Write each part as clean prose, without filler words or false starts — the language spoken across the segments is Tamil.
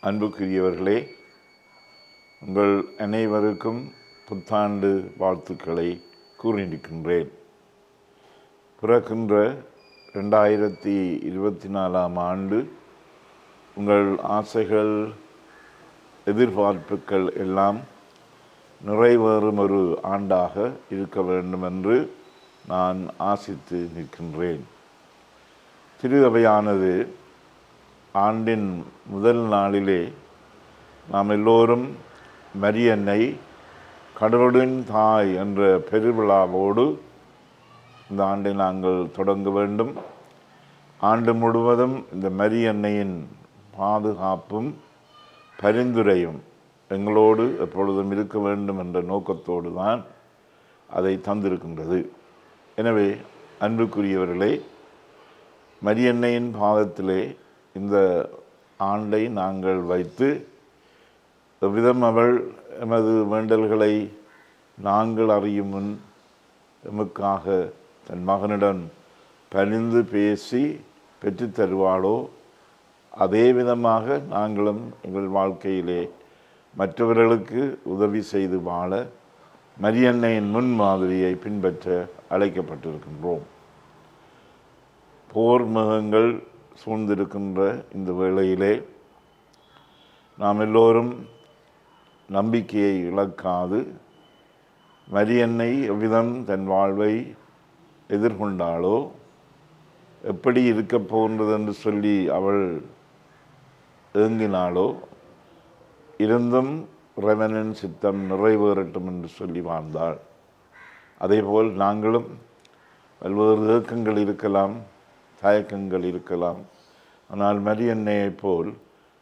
அன்புக்குரியவர்களே, உங்கள் அனைவருக்கும் புத்தாண்டு வாழ்த்துக்களை கூறியிருக்கின்றேன். பிறக்கின்ற 2024ஆம் ஆண்டு உங்கள் ஆசைகள், எதிர்பார்ப்புகள் எல்லாம் நிறைவேறும் ஒரு ஆண்டாக இருக்க வேண்டும் என்று நான் ஆசித்து நிற்கின்றேன். திருச்சபையானது ஆண்டின் முதல் நாளிலே நாம் எல்லோரும் மரியன்னை கடவுளின் தாய் என்ற பெருவிழாவோடு இந்த ஆண்டை நாங்கள் தொடங்க வேண்டும். ஆண்டு முழுவதும் இந்த மரியன்னையின் பாதுகாப்பும் பரிந்துரையும் எங்களோடு எப்பொழுதும் இருக்க வேண்டும் என்ற நோக்கத்தோடு தான் அதை தந்திருக்கின்றது. எனவே அன்புக்குரியவர்களே, மரியன்னையின் பாதத்திலே இந்த ஆண்டை நாங்கள் வைத்து எவ்விதம் அவள் எமது வேண்டல்களை நாங்கள் அறியும் முன் எமக்காக தன் மகனிடம் பணிந்து பேசி பெற்றுத் தருவாளோ, அதே விதமாக நாங்களும் எங்கள் வாழ்க்கையிலே மற்றவர்களுக்கு உதவி செய்து வாழ மரியன்னையின் முன்மாதிரியை பின்பற்ற அழைக்கப்பட்டிருக்கின்றோம். போர் முகங்கள் சூழ்ந்திருக்கின்ற இந்த வேளையிலே நாம் எல்லோரும் நம்பிக்கையை இழக்காது மரியன்னை எவ்விதம் தன் வாழ்வை எதிர்கொண்டாளோ, எப்படி இருக்க போகின்றது என்று சொல்லி அவள் ஏங்கினாளோ, இருந்தும் இறைவனின் சித்தம் நிறைவேறட்டும் என்று சொல்லி வாழ்ந்தாள். அதேபோல் நாங்களும் பல்வேறு ஏக்கங்கள் இருக்கலாம், தயக்கங்கள் இருக்கலாம். ஆனால் மரியன்னையைப் போல்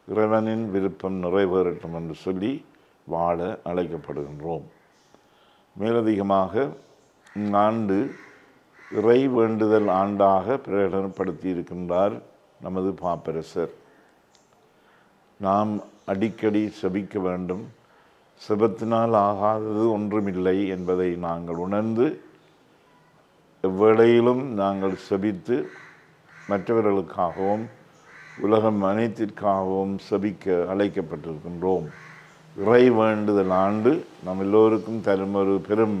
இறைவனின் விருப்பம் நிறைவேறட்டும் என்று சொல்லி வாழ அழைக்கப்படுகின்றோம். மேலதிகமாக இந்தாண்டு இறை வேண்டுதல் ஆண்டாக பிரகடனப்படுத்தி இருக்கின்றார் நமது பாப்பரசர். நாம் அடிக்கடி செபிக்க வேண்டும். செபத்தினால் ஆகாதது ஒன்றுமில்லை என்பதை நாங்கள் உணர்ந்து எவ்வேளையிலும் நாங்கள் செபித்து மற்றவர்களுக்காகவும் உலகம் அனைத்திற்காகவும் செபிக்க அழைக்கப்பட்டிருக்கின்றோம். இறை வேண்டுதல் ஆண்டு நம் எல்லோருக்கும் தரும் ஒரு பெரும்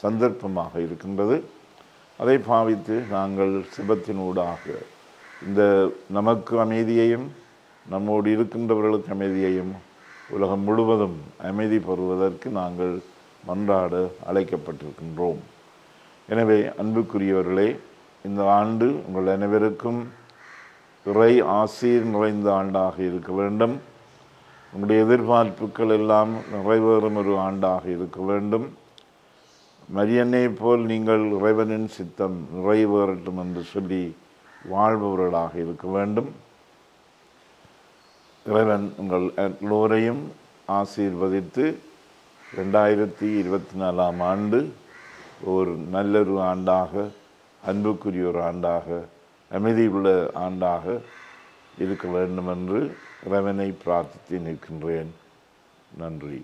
சந்தர்ப்பமாக இருக்கின்றது. அதை பாவித்து நாங்கள் செபத்தினூடாக இந்த நமக்கு அமைதியையும் நம்மோடு இருக்கின்றவர்களுக்கு அமைதியையும் உலகம் முழுவதும் அமைதி பெறுவதற்கு நாங்கள் மன்றாட அழைக்கப்பட்டிருக்கின்றோம். எனவே அன்புக்குரியவர்களே, இந்த ஆண்டு உங்கள் அனைவருக்கும் இறை ஆசீர் நிறைந்த ஆண்டாக இருக்க வேண்டும். உங்களுடைய எதிர்பார்ப்புகள் எல்லாம் நிறைவேறும் ஒரு ஆண்டாக இருக்க வேண்டும். மரியன்னை போல் நீங்கள் இறைவனின் சித்தம் நிறைவேறட்டும் என்று சொல்லி வாழ்பவர்களாக இருக்க வேண்டும். இறைவன் உங்கள் எல்லோரையும் ஆசீர்வதித்து 2024ஆம் ஆண்டு ஒரு நல்லொரு ஆண்டாக, அன்புக்குரிய ஒரு ஆண்டாக, அமைதியுள்ள ஆண்டாக இருக்க வேண்டும் என்று இறைவனை பிரார்த்தித்து நிற்கின்றேன். நன்றி.